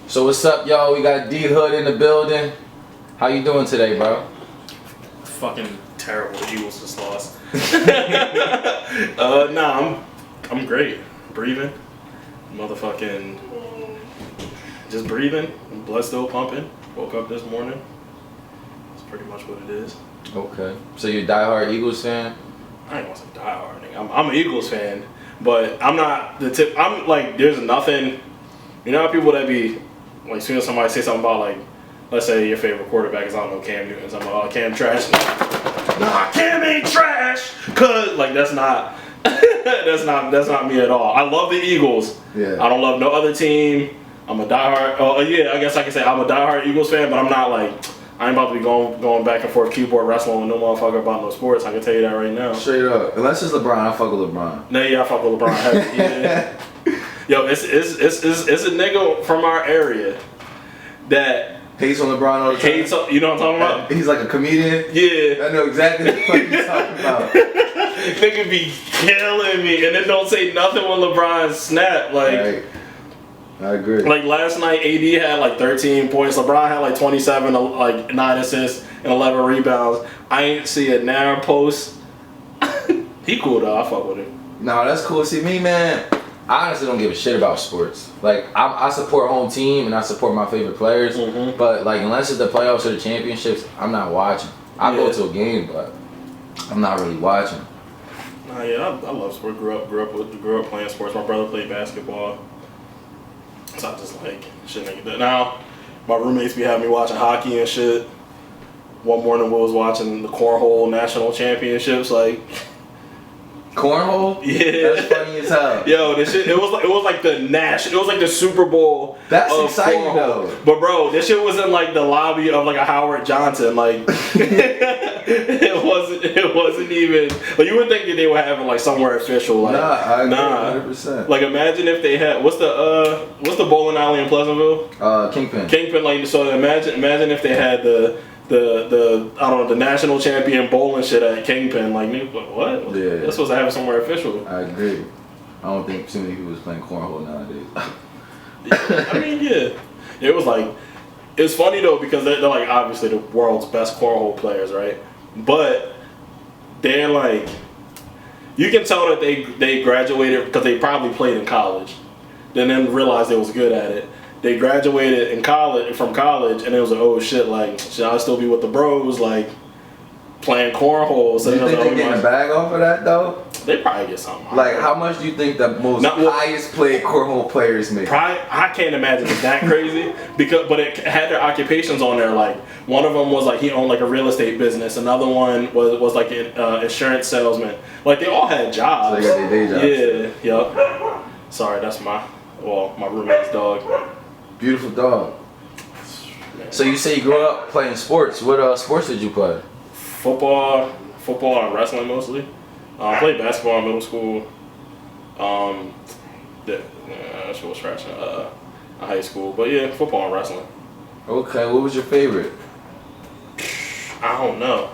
So what's up, y'all? We got D Hood in the building. How you doing today, bro? Fucking terrible. The Eagles just lost. I'm great. Breathing. Motherfucking just breathing. Blood still pumping. Woke up this morning. That's pretty much what it is. Okay. So you're a diehard Eagles fan? I ain't want to say diehard, nigga. I'm an Eagles fan, but I'm not the tip. I'm like, there's nothing. You know how people that be like, as soon as somebody say something about like, let's say your favorite quarterback is, I don't know, Cam Newton. So I'm like, oh, Cam trash. Nah, Cam ain't trash. Cause like that's not that's not me at all. I love the Eagles. Yeah. I don't love no other team. I'm a diehard. Oh yeah, I guess I can say I'm a diehard Eagles fan, but I'm not like, I ain't about to be going back and forth keyboard wrestling with no motherfucker about no sports. I can tell you that right now. Straight up. Unless it's LeBron, I fuck with LeBron. No, yeah, I fuck with LeBron heavy. Yeah. Yo, it's a nigga from our area that hates on LeBron all the time. Hates, you know what I'm talking about? He's like a comedian. Yeah. I know exactly what you're talking about. Nigga be killing me, and then don't say nothing when LeBron snap. Like, right. I agree. Like last night, AD had like 13 points. LeBron had like 27, like 9 assists and 11 rebounds. I ain't see a narrow post. He cool though. I fuck with him. No, that's cool. See me, man. I honestly don't give a shit about sports. Like, I support home team and I support my favorite players. Mm-hmm. But like, unless it's the playoffs or the championships, I'm not watching. I go to a game, but I'm not really watching. Nah, yeah, I love sports. Grew up playing sports. My brother played basketball. So I just like shit like that. Now, my roommates be having me watching hockey and shit. One morning we was watching the Cornhole National Championships, like. Cornhole? Yeah. That's funny as hell. Yo, this shit, it was like the Super Bowl. That's of exciting cornhole. though. But bro, this shit was in like the lobby of like a Howard Johnson. Like it wasn't even like, you would think that they were having like somewhere official. Like, I agree 100%. Like imagine if they had what's the bowling alley in Pleasantville? Kingpin. Kingpin, like, so imagine if they had the I don't know, the national champion bowling shit at Kingpin. Like, what? Yeah. That's supposed to have somewhere official. I agree. I don't think too many people was playing cornhole nowadays. I mean, yeah. It was like, it's funny though because they're like obviously the world's best cornhole players, right? But they're like, you can tell that they graduated because they probably played in college, then realized they was good at it. They graduated from college, and it was like, oh shit, like, should I still be with the bros, like, playing cornhole? So do you think they're getting a bag off of that, though? They probably get something. Like, how much do you think the most highest paid cornhole players make? I can't imagine it's that crazy, but it had their occupations on there. Like, one of them was like, he owned like a real estate business. Another one was like an insurance salesman. Like, they all had jobs. So they got their day jobs. Yeah, yep. Sorry, that's my roommate's dog. Beautiful dog. So you say you grew up playing sports. What sports did you play? Football and wrestling mostly. I played basketball in middle school. That shit was trash in high school. But yeah, football and wrestling. Okay, what was your favorite? I don't know.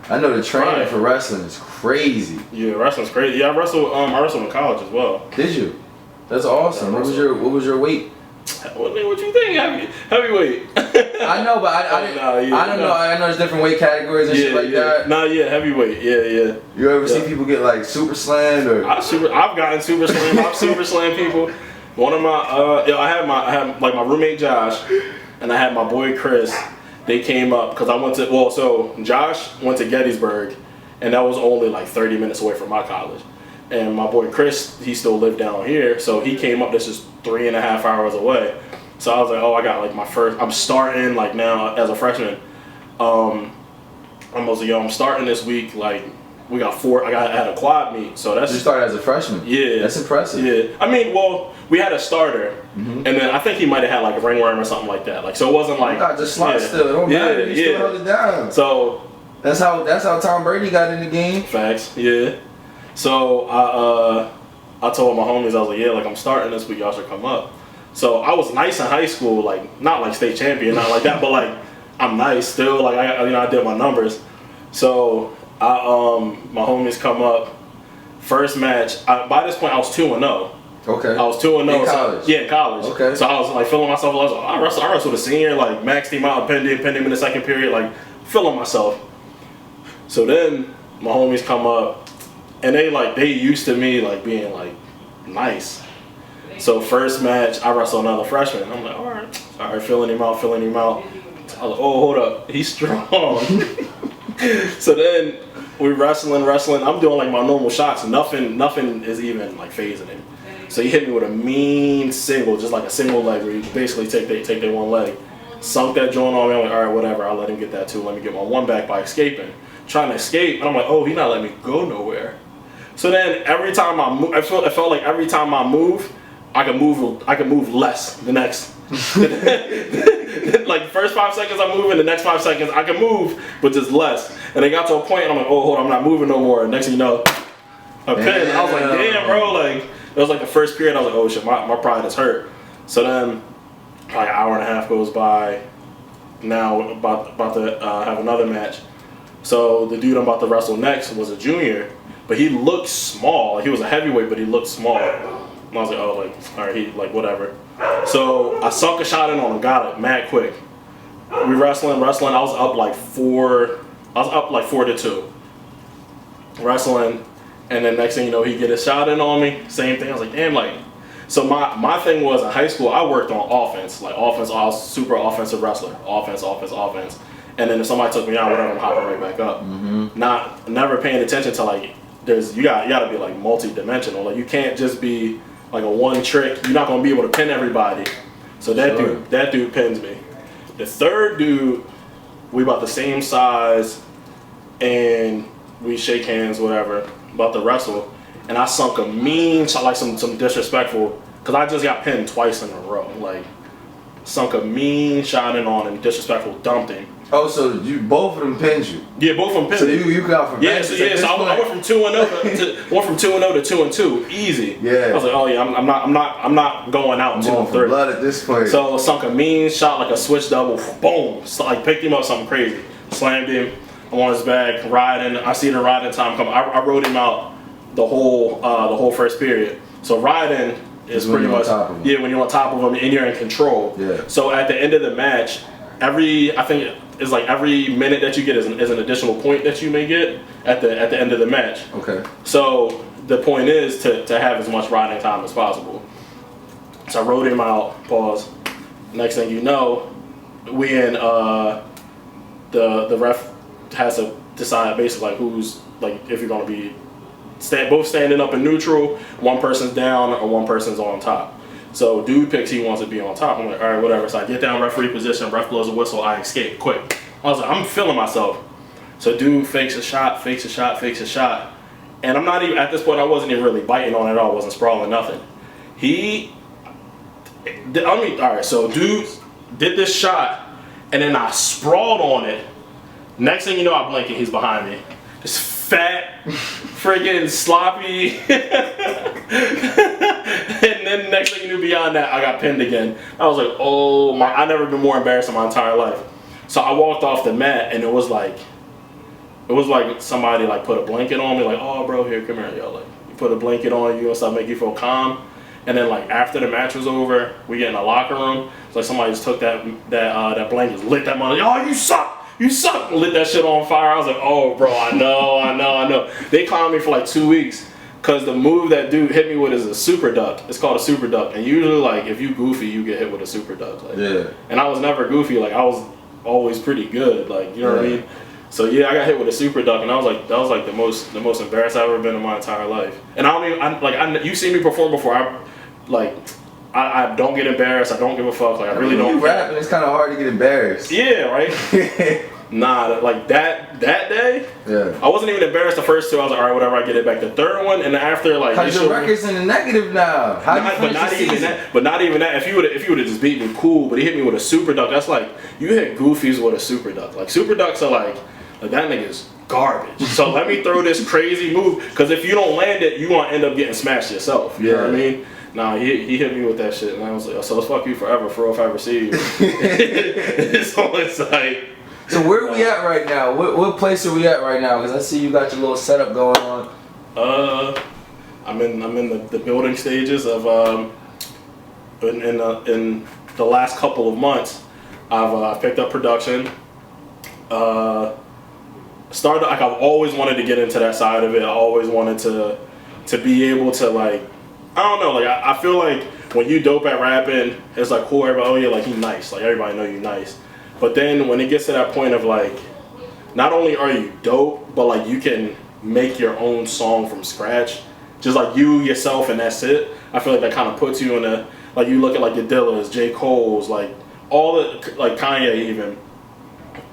I know the training for wrestling is crazy. Yeah, wrestling's crazy. Yeah, I wrestled in college as well. Did you? That's awesome. What was your weight? What you think? Heavyweight. I know, but I don't know. I know there's different weight categories and shit like that. Nah, yeah, heavyweight. Yeah. You ever see people get like super slammed or? I've gotten super slammed. I've super slammed people. One of my I had like my roommate Josh, and I had my boy Chris. They came up because I went to so Josh went to Gettysburg, and that was only like 30 minutes away from my college. And my boy Chris, he still lived down here, so he came up. This is 3.5 hours away. So I was like, oh, I got like my first. I'm starting like now as a freshman. I'm starting this week. Like we got 4. I had a quad meet, so that's. You started as a freshman. Yeah, that's impressive. Yeah, I mean, we had a starter, and then I think he might have had like a ringworm or something like that. Like, so it wasn't like. You got the slot still. It don't matter. You still held it down. So. That's how Tom Brady got in the game. Facts. Yeah. So I told my homies, I was like, yeah, like I'm starting this week, y'all should come up. So I was nice in high school, like not like state champion, not like that, but like I'm nice still. Like I did my numbers. So my homies come up. First match. By this point, I was 2-0. Okay. I was 2-0. In college? Yeah, in college. Okay. So I was like feeling myself. I was like, I wrestled a senior, like maxed him out, pinned him in the second period, like feeling myself. So then my homies come up, and they used to me like being like nice. So first match, I wrestle another freshman. I'm like, all right, feeling him out. I was like, oh, hold up, he's strong. So then we wrestling. I'm doing like my normal shots. Nothing is even like phasing him. So he hit me with a mean single, just like a single leg where you basically take their one leg. Sunk that joint on me. I'm like, all right, whatever. I'll let him get that too. Let me get my one back by escaping. Trying to escape, and I'm like, oh, he's not letting me go nowhere. So then every time I move, I felt like every time I move, I could move less the next. Like the first 5 seconds I'm moving, the next 5 seconds I can move, but just less. And it got to a point, and I'm like, oh, hold on, I'm not moving no more. And next thing you know, a pin. I was like, damn, bro. Like it was like the first period. I was like, oh shit, my pride is hurt. So then, like an hour and a half goes by. Now about to have another match. So the dude I'm about to wrestle next was a junior, but he looked small. He was a heavyweight, but he looked small. And I was like, oh, like, all right, he, like, whatever. So I sunk a shot in on him, got it, mad quick. We wrestling. I was up like 4-2. Wrestling, and then next thing you know, he get a shot in on me. Same thing. I was like, damn, like. So my thing was in high school, I worked on offense. Like offense, I was super offensive wrestler. Offense. And then if somebody took me out, whatever, I'm hopping right back up. Mm-hmm. Never paying attention to like, you gotta be like multi-dimensional. Like you can't just be like a one trick. You're not gonna be able to pin everybody. So that dude pins me. The third dude, we about the same size, and we shake hands, whatever, about to wrestle. And I sunk a mean shot, like some disrespectful, because I just got pinned twice in a row. Like, sunk a mean shot in on him, disrespectful, dumped him. Oh, so both of them pinned you? Yeah, both of them pinned me. So you got from so I went from 2-0 to 2-2, easy. Yeah. I was like, oh yeah, I'm not going out 2-3. Blood at this point. So sunk a mean shot, like a switch double, boom, so, like picked him up, something crazy, slammed him. I'm on his back, riding. I see the riding time come. I rode him out the whole first period. So riding is pretty much when you're on top of him and you're in control. Yeah. So at the end of the match, I think it's like every minute that you get is an additional point that you may get at the end of the match. Okay. So the point is to have as much riding time as possible. So I rode him out. Pause. Next thing you know, we in the ref has to decide basically like who's like if you're gonna be both standing up in neutral, one person's down or one person's on top. So dude picks he wants to be on top. I'm like, all right, whatever. So I get down referee position, ref blows a whistle, I escape quick. I was like, I'm feeling myself. So dude fakes a shot, and I'm not even at this point. I wasn't even really biting on it at all. I wasn't sprawling nothing. All right. So dude did this shot, and then I sprawled on it. Next thing you know, I blink and he's behind me. Just fat, friggin' sloppy. And then next thing you knew, beyond that, I got pinned again. I was like, oh my! I've never been more embarrassed in my entire life. So I walked off the mat, and it was like somebody like put a blanket on me, like, oh bro, here, come here, yo. Like, you put a blanket on you and stuff, make you feel calm. And then like after the match was over, we get in the locker room. It's like somebody just took that blanket, lit that mother. Oh, you suck! You suck! Lit that shit on fire. I was like, oh, bro, I know. They clowned me for like 2 weeks because the move that dude hit me with is a super duck. It's called a super duck. And usually, like, if you goofy, you get hit with a super duck. Like, yeah. And I was never goofy. Like, I was always pretty good. Like, you know what I mean? So yeah, I got hit with a super duck, and I was like, that was like the most embarrassed I've ever been in my entire life. And you see me perform before. I don't get embarrassed. I don't give a fuck. Like I really don't. You rapping, it's kind of hard to get embarrassed. Yeah, right. Nah, like that day. Yeah. I wasn't even embarrassed the first two. I was like, all right, whatever. I get it back. The third one, and after like. Cause your record's in the negative now. But not even that. If you would have just beat me, cool. But he hit me with a super duck. That's like you hit goofies with a super duck. Like super ducks are like that nigga's garbage. So let me throw this crazy move. Because if you don't land it, you gonna end up getting smashed yourself. You know what I mean? Nah, he hit me with that shit, and I was like, so it's fuck you forever, for real, if I ever see you. It's always like. So where we at right now? What place are we at right now? Because I see you got your little setup going on. I'm in the building stages of in the last couple of months. I've picked up production. Started like I've always wanted to get into that side of it. I always wanted to be able to like, I don't know, like I feel like when you dope at rapping, it's like cool. Everybody, oh yeah, like he nice. Like everybody know you nice. But then when it gets to that point of like, not only are you dope, but like you can make your own song from scratch, just like you yourself, and that's it. I feel like that kind of puts you in a, like you look at like your Dillas, J. Cole's, like all the, like Kanye even,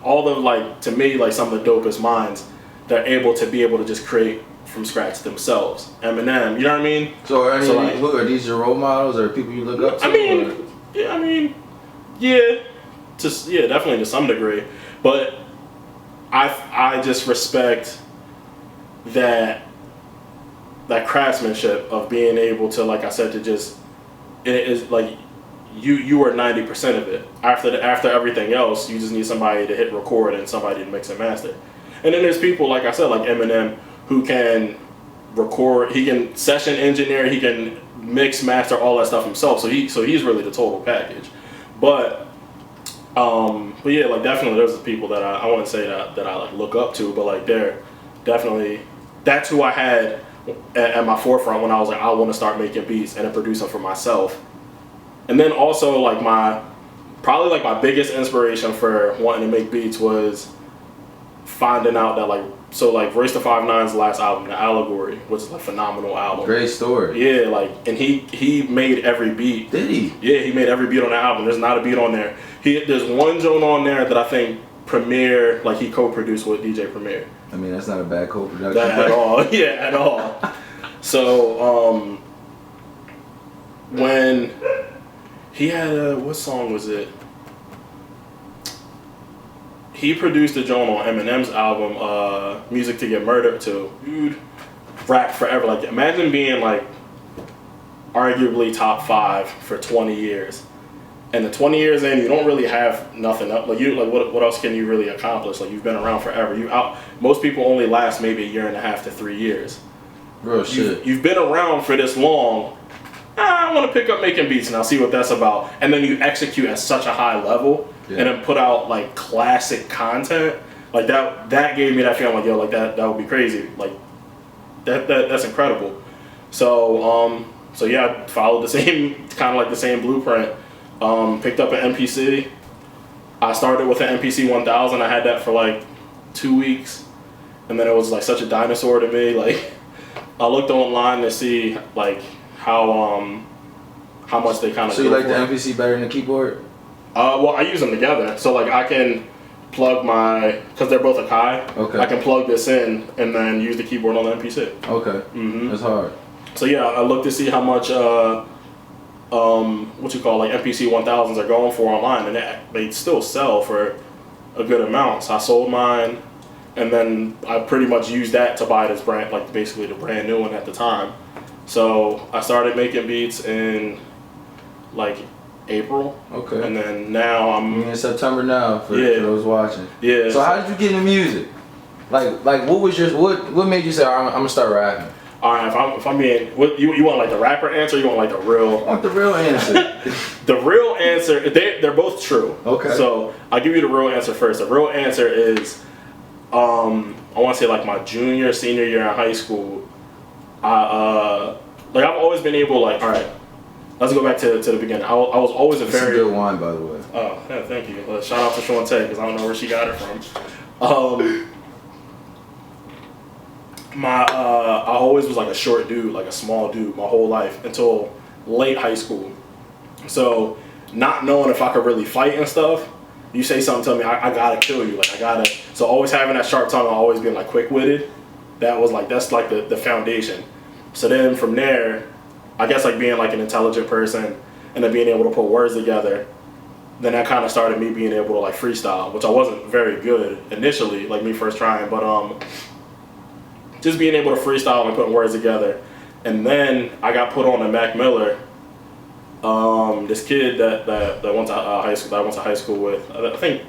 all the like, to me, like some of the dopest minds, they're able to just create from scratch themselves. Eminem, you know what I mean? So are these your role models or people you look up to? I mean, yeah, definitely to some degree, but I just respect that craftsmanship of being able to, like I said, to just, it is like you are 90% of it. After everything else, you just need somebody to hit record and somebody to mix and master. And then there's people, like I said, like Eminem, who can record, he can session engineer, he can mix, master, all that stuff himself. So he's really the total package. But yeah, like definitely there's people that I wouldn't say that I like look up to, but like they're definitely, that's who I had at my forefront when I was like, I want to start making beats and then producing for myself. And then also like probably my biggest inspiration for wanting to make beats was finding out that like Royce da 5'9's last album, The Allegory, which is a phenomenal album. Great story. Yeah, like, and he made every beat. Did he? Yeah, he made every beat on that album. There's not a beat on there. There's one joint on there that I think Premier, like he co-produced with DJ Premier. I mean, that's not a bad co-production. At all. Yeah, at all. So, when he had what song was it? He produced a joint on Eminem's album, Music to Get Murdered To. Dude, rap forever. Like, imagine being like arguably top 5 for 20 years. And the 20 years in, you don't really have nothing up. Like what else can you really accomplish? Like, you've been around forever. Most people only last maybe a year and a half to 3 years. Real shit. You've been around for this long. I want to pick up making beats and I'll see what that's about. And then you execute at such a high level, and then put out like classic content. Like that gave me that feeling like, yo, like that would be crazy. Like that's incredible. So yeah, I followed the same the same blueprint. Picked up an MPC. I started with an MPC 1000. I had that for like 2 weeks, and then it was like such a dinosaur to me. Like, I looked online to see like how much they kind of. So you like the MPC better than the keyboard? Well, I use them together. So like I can plug because they're both Akai. Okay. I can plug this in and then use the keyboard on the MPC. Okay. Mm-hmm. That's hard. So yeah, I looked to see how much like MPC 1000s are going for online, and they still sell for a good amount. So I sold mine, and then I pretty much used that to buy this brand, like basically the brand new one at the time. So I started making beats in like April. Okay. And then now I'm in September now for those watching. Yeah. So how did you get into music? Like what was what made you say I'm gonna start rapping? All right, if I'm being, what you want, like the rapper answer, or you want like the real? I want the real answer. The real answer, they're both true. Okay. So I'll give you the real answer first. The real answer is, I want to say like my senior year in high school. I've always been able, like, all right, let's go back to the beginning. I was always a very good wine, by the way. Oh, yeah, thank you. Shout out to Shantae, because I don't know where she got it from. I always was like a short dude, like a small dude my whole life until late high school. So not knowing if I could really fight and stuff, you say something to me, I gotta kill you. So always having that sharp tongue, always being like quick-witted, that's like the foundation. So then from there, I guess like being like an intelligent person and then being able to put words together, then that kind of started me being able to like freestyle, which I wasn't very good initially, like me first trying, but just being able to freestyle and putting words together. And then I got put on to Mac Miller, this kid that went to high school, that I went to high school with. I think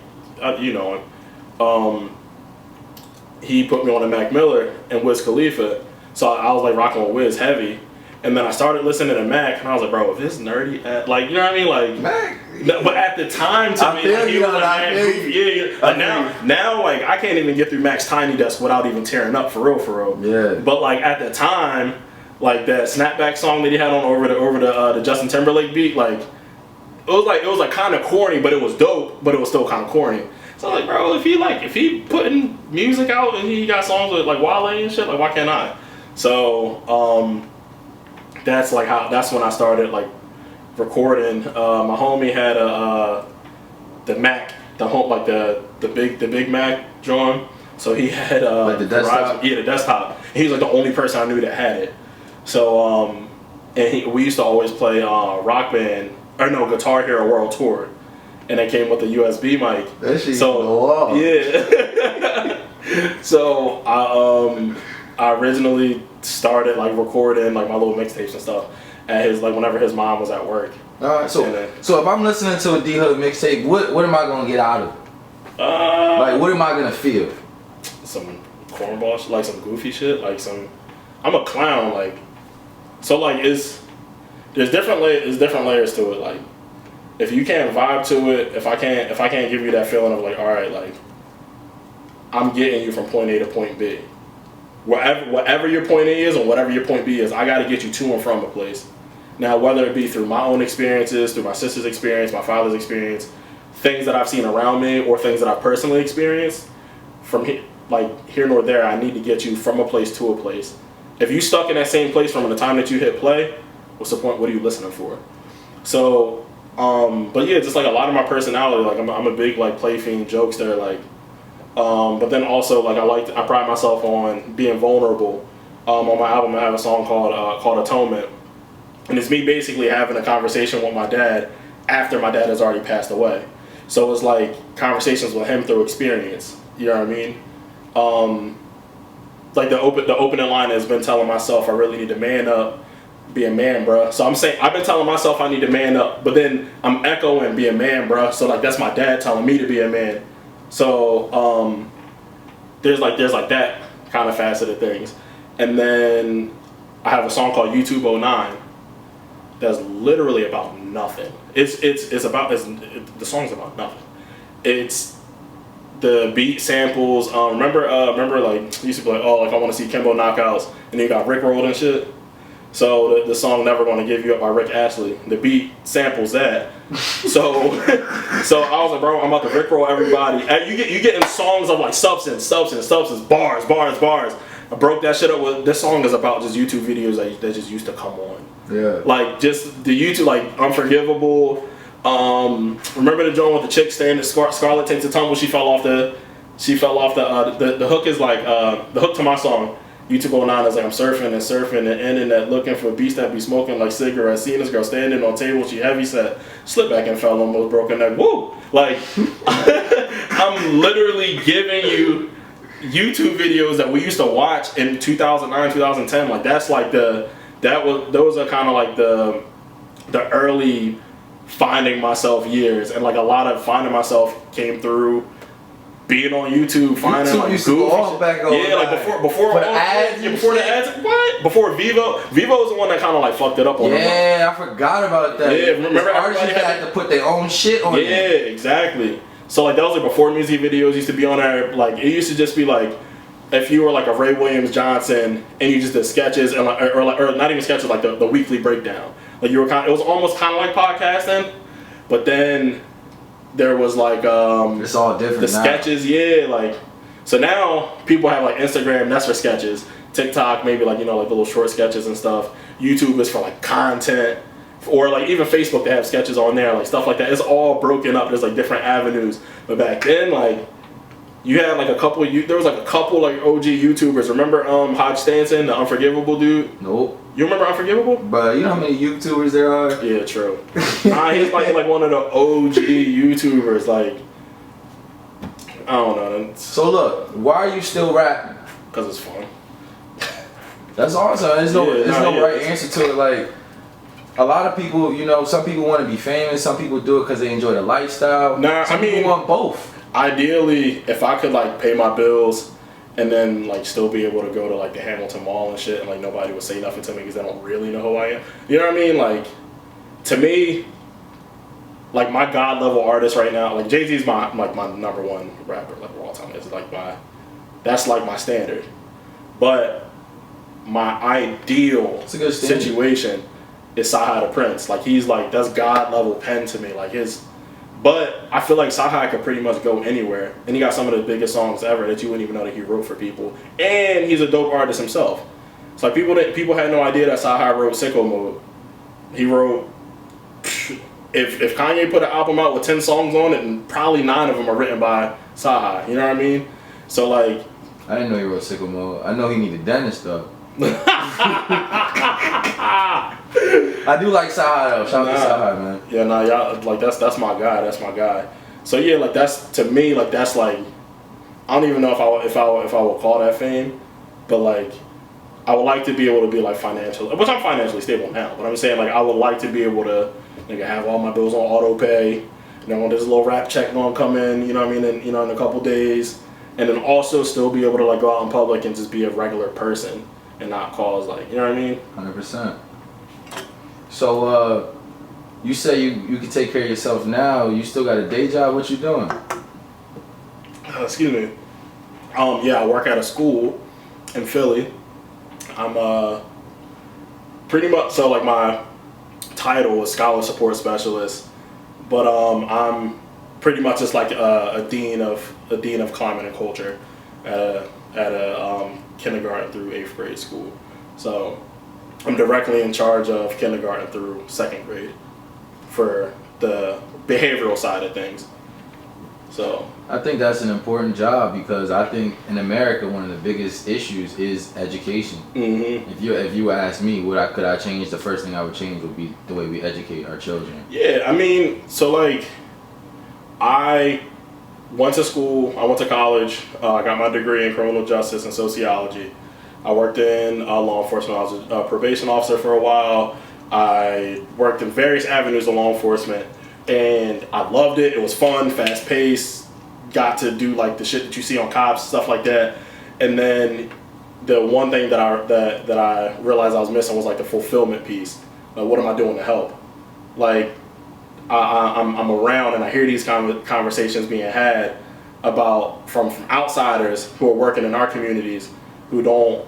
you know him. He put me on to Mac Miller and Wiz Khalifa. So I was like rocking with Wiz heavy. And then I started listening to Mac, and I was like, bro, if this nerdy, like, you know what I mean? Like, Mac. But at the time, to me, like, he was like, man, goofy. Yeah. Like, now, like, I can't even get through Mac's Tiny Desk without even tearing up, for real. Yeah. But, like, at the time, like, that Snapback song that he had on over the Justin Timberlake beat, like, it was like kind of corny, but it was dope, but it was still kind of corny. So, like, bro, if he putting music out and he got songs with, like, Wale and shit, like, why can't I? So, that's when I started like recording. My homie had the Mac, the big Mac drum. So he had like the desktop. the desktop. He was like the only person I knew that had it. So we used to always play Rock Band Guitar Hero World Tour, and they came with a USB mic. That shit so yeah. So I originally started like recording like my little mixtapes and stuff at his whenever his mom was at work. Alright, so if I'm listening to a D Hood mixtape, what am I gonna get out of it? Like what am I gonna feel? Some cornball shit, like some goofy shit, like some. I'm a clown, like so like there's different layers to it. Like if you can't vibe to it, if I can't give you that feeling of like, all right, like I'm getting you from point A to point B. Whatever your point A is or whatever your point B is, I got to get you to and from a place. Now, whether it be through my own experiences, through my sister's experience, my father's experience, things that I've seen around me, or things that I've personally experienced, from here nor there, I need to get you from a place to a place. If you stuck in that same place from the time that you hit play, what's the point? What are you listening for? So, but yeah, just like a lot of my personality, like I'm a big like play fiend, jokester, like. But then also like I pride myself on being vulnerable. On my album I have a song called Atonement, and it's me basically having a conversation with my dad after my dad has already passed away. So it's like conversations with him through experience. You know what I mean? Like the opening line has been telling myself I really need to man up, be a man, bruh. So I'm saying I've been telling myself I need to man up, but then I'm echoing be a man, bruh. So like that's my dad telling me to be a man. So there's like that kind of facet of things, and then I have a song called YouTube 09 that's literally about nothing. The song's about nothing. It's the beat samples. Remember like you used to be like, oh, like I want to see Kimbo knockouts, and then you got Rick rolled and shit. So the song Never Gonna Give You Up by Rick Astley, the beat samples that. So I was like, bro, I'm about to rickroll everybody. And you getting songs of like substance, bars. I broke that shit up with, this song is about just YouTube videos that just used to come on. Yeah. Like just the YouTube, like Unforgivable. Remember the joint with the chick standing, Scarlett takes a tumble, she fell off the hook is like, the hook to my song, YouTube 09 is like I'm surfing and ending that looking for beats that be smoking like cigarettes. Seeing this girl standing on table, she heavy set, slipped back and fell, almost broken neck. Woo! Like I'm literally giving you YouTube videos that we used to watch in 2009, 2010. Like those are kind of like the early finding myself years, and like a lot of finding myself came through being on YouTube, finding like used to go all back over before the ads. What? Before Vivo was the one that kind of like fucked it up on. Yeah, I forgot about that. Yeah, remember artists had to put their own shit on. Yeah, exactly. So like that was like before music videos used to be on there. Like it used to just be like if you were like a Ray Williams Johnson and you just did sketches and like or not even sketches, like the weekly breakdown. Like you were it was almost kind of like podcasting, but then there was like it's all different. The sketches, yeah, like so now people have like Instagram, that's for sketches. TikTok, maybe like like the little short sketches and stuff. YouTube is for like content, or like even Facebook, they have sketches on there, like stuff like that. It's all broken up. There's like different avenues. But back then, like you had like a couple. There was like a couple like OG YouTubers. Remember Hodge Stanson, the Unforgivable dude? Nope. You remember Unforgivable? But you know how many YouTubers there are? Yeah, true. He's like one of the OG YouTubers. Like I don't know. So look, why are you still rapping? Because it's fun. That's awesome. There's no right answer to it. Like a lot of people, some people want to be famous. Some people do it because they enjoy the lifestyle. Nah, some people want both. Ideally, if I could like pay my bills and then like still be able to go to like the Hamilton Mall and shit, and like nobody would say nothing to me because they don't really know who I am. You know what I mean? Like, to me, like my god level artist right now, like Jay-Z's my number one rapper like of all time. It's like that's like my standard. But my ideal situation is Saha the Prince. Like he's like, that's god level pen to me. Like but I feel like Saha could pretty much go anywhere, and he got some of the biggest songs ever that you wouldn't even know that he wrote for people. And he's a dope artist himself. It's like people had no idea that Saha wrote Sicko Mode. He wrote. If Kanye put an album out with 10 songs on it, and probably 9 of them are written by Saha. You know what I mean? So like, I didn't know he wrote Sicko Mode. I know he needed dentist though. I do like Saha though. Shout out to Saha, man. Yeah, y'all like that's my guy. That's my guy. So yeah, like that's to me like that's like I don't even know if I would call that fame, but like I would like to be able to be like financially, which I'm financially stable now. But I'm saying like I would like to be able to have all my bills on auto pay. When there's a little rap check gonna come in, you know what I mean, and in a couple days, and then also still be able to like go out in public and just be a regular person and not cause like, you know what I mean? 100%. So you say you can take care of yourself now. You still got a day job. What you doing? Excuse me. Yeah, I work at a school in Philly. I'm pretty much so like my title is scholar support specialist, but I'm pretty much just like a dean of climate and culture at a kindergarten through 8th grade school. So I'm directly in charge of kindergarten through 2nd grade for the behavioral side of things. So I think that's an important job because I think in America one of the biggest issues is education. Mm-hmm. If you ask me could I change, the first thing I would change would be the way we educate our children. Yeah, I mean, so like I went to school, I went to college, I got my degree in criminal justice and sociology. I worked in law enforcement. I was a probation officer for a while. I worked in various avenues of law enforcement, and I loved it. It was fun, fast paced. Got to do like the shit that you see on cops, stuff like that. And then the one thing that I realized I was missing was like the fulfillment piece. Like, what am I doing to help? Like, I'm around and I hear these conversations being had about from outsiders who are working in our communities who don't,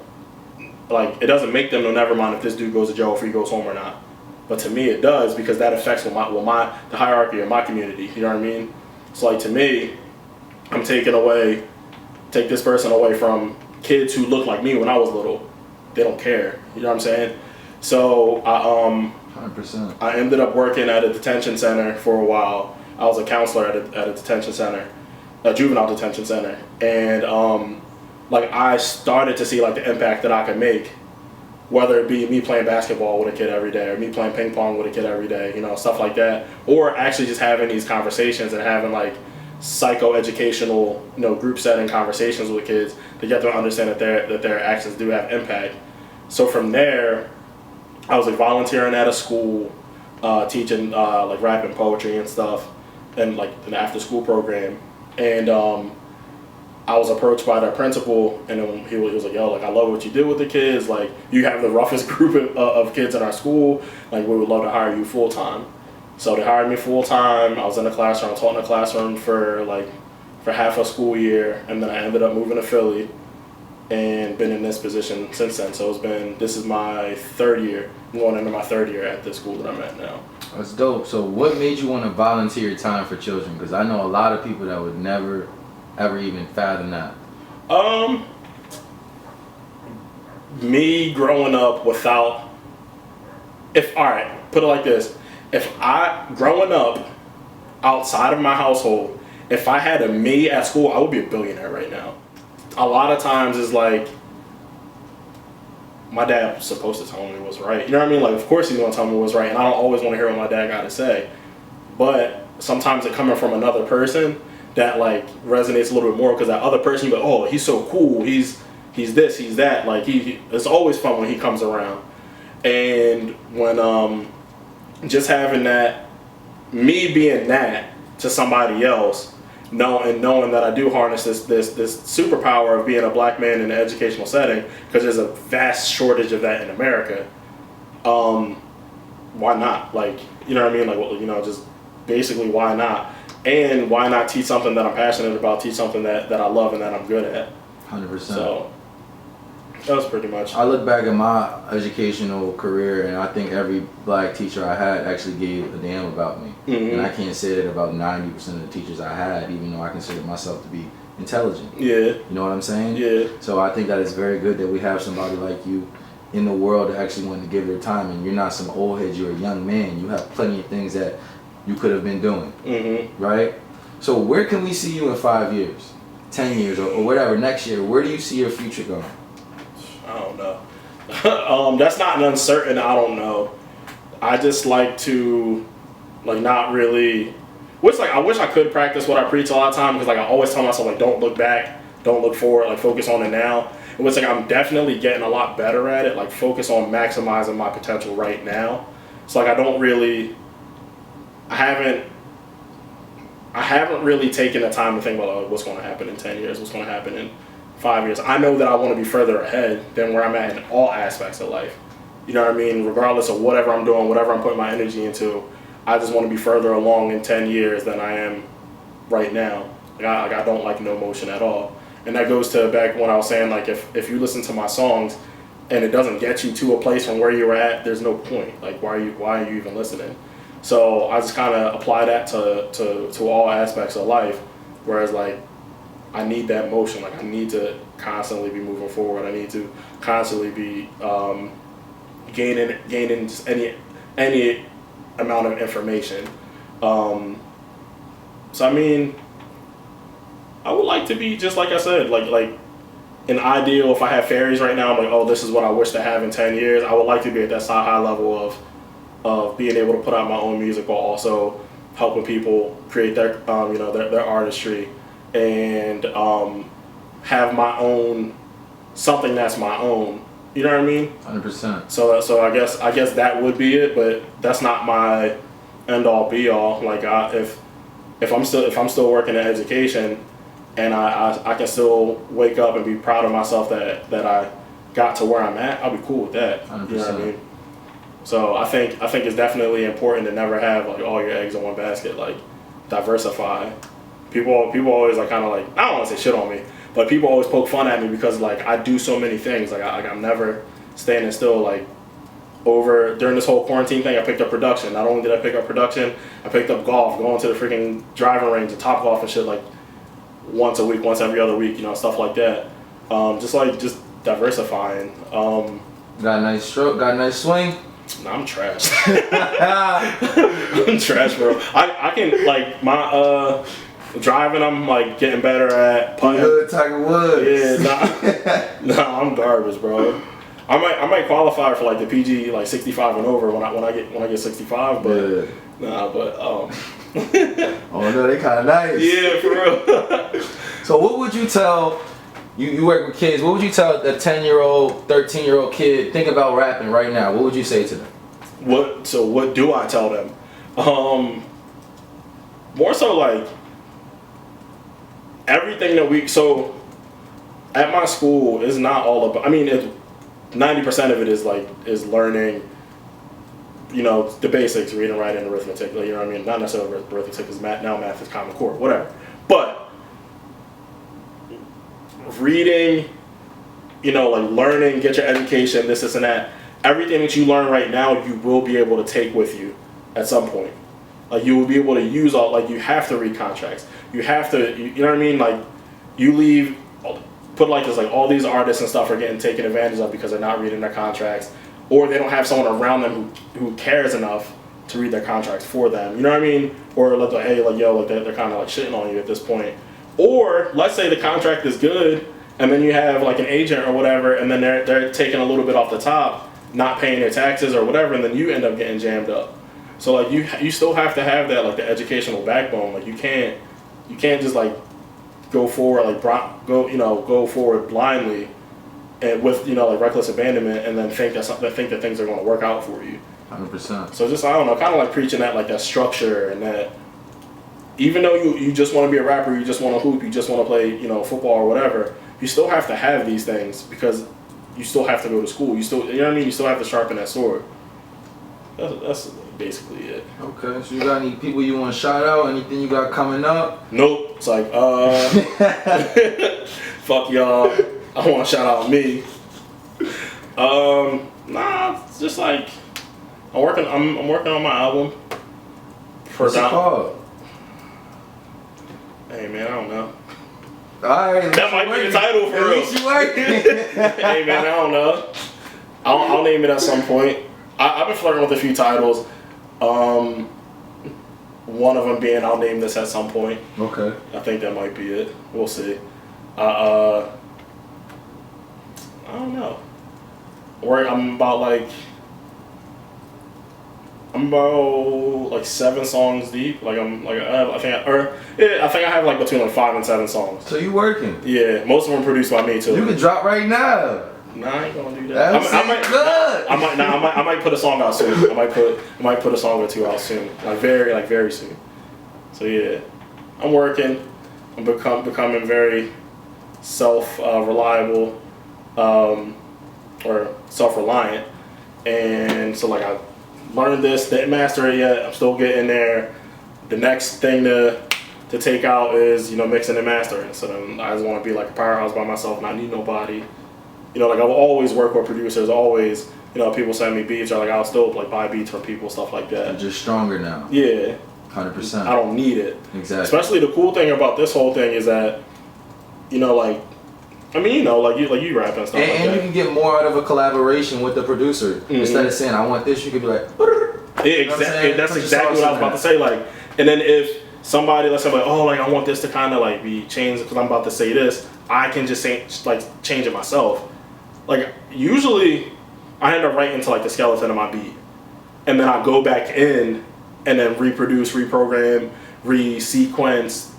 like, it doesn't make them no never mind if this dude goes to jail or if he goes home or not. But to me it does, because that affects the hierarchy of my community, you know what I mean? So like, to me, I'm take this person away from kids who look like me when I was little. They don't care, you know what I'm saying? So 100%. I ended up working at a detention center for a while. I was a counselor at a detention center, a juvenile detention center, and like I started to see like the impact that I could make, whether it be me playing basketball with a kid every day or me playing ping pong with a kid every day, stuff like that, or actually just having these conversations and having like psychoeducational, group setting conversations with kids to get them to understand that their actions do have impact. So from there, I was like volunteering at a school, teaching like rap and poetry and stuff, and like an after school program, and I was approached by their principal, and then he was like, yo, like, I love what you do with the kids. Like, you have the roughest group of kids in our school. Like, we would love to hire you full time. So they hired me full time. I was in the classroom, taught in the classroom for half a school year, and then I ended up moving to Philly and been in this position since then. So this is my 3rd year. I'm going into my 3rd year at the school that I'm at now. That's dope. So what made you want to volunteer time for children? Because I know a lot of people that would never ever even fathom that. Me growing up without, put it like this, growing up outside of my household, if I had a me at school, I would be a billionaire right now. A lot of times it's like, my dad was supposed to tell me what's right. You know what I mean? Like, of course he's gonna tell me what's right, and I don't always want to hear what my dad got to say. But sometimes it coming from another person, that like resonates a little bit more, because that other person, you go, oh, he's so cool, he's this, he's that. Like it's always fun when he comes around. And when just having that, me being that to somebody else, knowing that I do harness this superpower of being a black man in an educational setting, because there's a vast shortage of that in America. Why not? Like, you know what I mean? Like, well, you know, just basically why not? And why not teach something that I'm passionate about, teach something that I love and that I'm good at? 100%. So that was pretty much. I look back at my educational career, and I think every black teacher I had actually gave a damn about me. Mm-hmm. And I can't say that about 90% of the teachers I had, even though I consider myself to be intelligent. Yeah. You know what I'm saying? Yeah. So I think that it's very good that we have somebody like you in the world that actually wanted to give their time, and you're not some old head, you're a young man. You have plenty of things that you could have been doing, mm-hmm. right? So where can we see you in 5 years, 10 years, or whatever, next year? Where do you see your future going? I don't know. That's not an uncertain, I don't know. I just like to, like, not really, which, like, I wish I could practice what I preach a lot of time, because, like, I always tell myself, like, don't look back, don't look forward, like, focus on it now. And it's like, I'm definitely getting a lot better at it, like, focus on maximizing my potential right now. So, like, I haven't really taken the time to think about, like, what's going to happen in 10 years, what's going to happen in 5 years. I know that I want to be further ahead than where I'm at in all aspects of life. You know what I mean? Regardless of whatever I'm doing, whatever I'm putting my energy into, I just want to be further along in 10 years than I am right now. Like, I don't like no motion at all. And that goes to back when I was saying, like, if you listen to my songs and it doesn't get you to a place from where you're at, there's no point. Like, why are you even listening? So I just kind of apply that to all aspects of life. Whereas, like, I need that motion. Like, I need to constantly be moving forward. I need to constantly be gaining just any amount of information. So I mean, I would like to be, just like I said, like an ideal. If I have fairies right now, I'm like, oh, this is what I wish to have in 10 years. I would like to be at that high level of being able to put out my own music while also helping people create their their artistry, and have my own, something that's my own. You know what I mean? 100%. So I guess that would be it, but that's not my end all be all. Like, if I'm still working in education, and I can still wake up and be proud of myself that I got to where I'm at, I'll be cool with that. 100%. You know what I mean? So I think it's definitely important to never have, like, all your eggs in one basket. Like, diversify. People always, like, kind of, like, I don't want to say shit on me, but people always poke fun at me because, like, I do so many things. Like, I'm never standing still. Like, during this whole quarantine thing, I picked up production. Not only did I pick up production, I picked up golf, going to the freaking driving range and Top Golf and shit, like, once a week, once every other week, you know, stuff like that. Just diversifying. Got a nice stroke, got a nice swing. Nah, I'm trash. I'm trash, bro. I can, like, my driving, I'm, like, getting better at putting. Good Tiger Woods. Yeah, nah, I'm garbage, bro. I might qualify for, like, the PG, like, 65 and over when I get 65, but Yeah. nah, but Oh no, they kind of nice. yeah, for real. So what would you tell, you work with kids, what would you tell a 10-year-old, 13-year-old kid think about rapping right now? What would you say to them? What do I tell them? More so, like, everything that so at my school is not all about, I mean, 90% of it is learning, you know, the basics, reading, writing, arithmetic, you know what I mean? Not necessarily arithmetic, because math is Common Core, whatever. But reading, you know, like, learning, get your education, this and that. Everything that you learn right now, you will be able to take with you at some point. Like, you will be able to use all, like, you have to read contracts. You have to, you know what I mean? Like, you leave, put like this, like, all these artists and stuff are getting taken advantage of because they're not reading their contracts, or they don't have someone around them who cares enough to read their contracts for them. You know what I mean? Or like, hey, like, yo, like, they're kind of, like, shitting on you at this point. Or let's say the contract is good, and then you have, like, an agent or whatever, and then they're taking a little bit off the top, not paying their taxes or whatever, and then you end up getting jammed up. So, like, you still have to have that, like, the educational backbone. Like, you can't just, like, go forward, like, go forward blindly, and with, you know, like, reckless abandonment, and then think that things are going to work out for you. 100%. So just, I don't know, kind of like preaching that, like, that structure and that, even though you just want to be a rapper, you just want to hoop, you just want to play, football or whatever, you still have to have these things because you still have to go to school. You still, you know what I mean? You still have to sharpen that sword. That's basically it. Okay, so you got any people you want to shout out? Anything you got coming up? Nope. It's like, fuck y'all. I want to shout out me. Nah, it's just like I'm working on my album. What's it called? Hey man, I don't know. Alright, that might be the title for real. Hey man, I don't know. I'll name it at some point. I've been flirting with a few titles. One of them being I'll name this at some point. Okay. I think that might be it. We'll see. I don't know. I'm about 7 songs deep. I think I have between 5 and 7 songs. So you working? Yeah, most of them produced by me too. You can drop right now. Nah, I ain't gonna do that. I might put a song out soon. I might put a song or 2 out soon. Very soon. So yeah, I'm working. I'm becoming very reliable, or self-reliant, and so I learned this, didn't master it yet. I'm still getting there. The next thing to take out is mixing and mastering. So then I just want to be a powerhouse by myself, not need nobody. I've always worked with producers. Always, people send me beats, or I'll still buy beats from people, stuff like that. You're just stronger now. Yeah. 100%. I don't need it. Exactly. Especially the cool thing about this whole thing is that, you rap and stuff like that. And you can get more out of a collaboration with the producer. Mm-hmm. Instead of saying, I want this, you could be like, exactly. That's exactly what I was about to say. And then if somebody, let's say, I want this to kind of be changed because I'm about to say this, I can just change it myself. Usually, I end up writing to the skeleton of my beat, and then I go back in and then reproduce, reprogram, resequence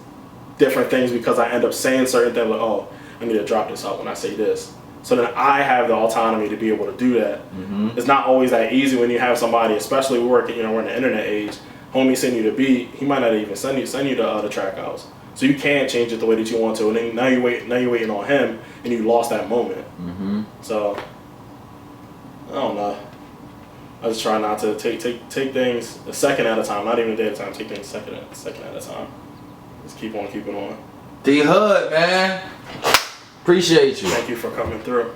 different things because I end up saying certain things I need to drop this out when I say this. So then I have the autonomy to be able to do that. Mm-hmm. It's not always that easy when you have somebody, especially we're in the internet age. Homie send you the beat, he might not even send you the track outs. So you can't change it the way that you want to, and then now you're waiting on him, and you lost that moment. Mm-hmm. So I don't know. I just try not to take things a second at a time, not even a day at a time. Take things second at a time. Just keep on keeping on. D Hood, man. Appreciate you. Thank you for coming through.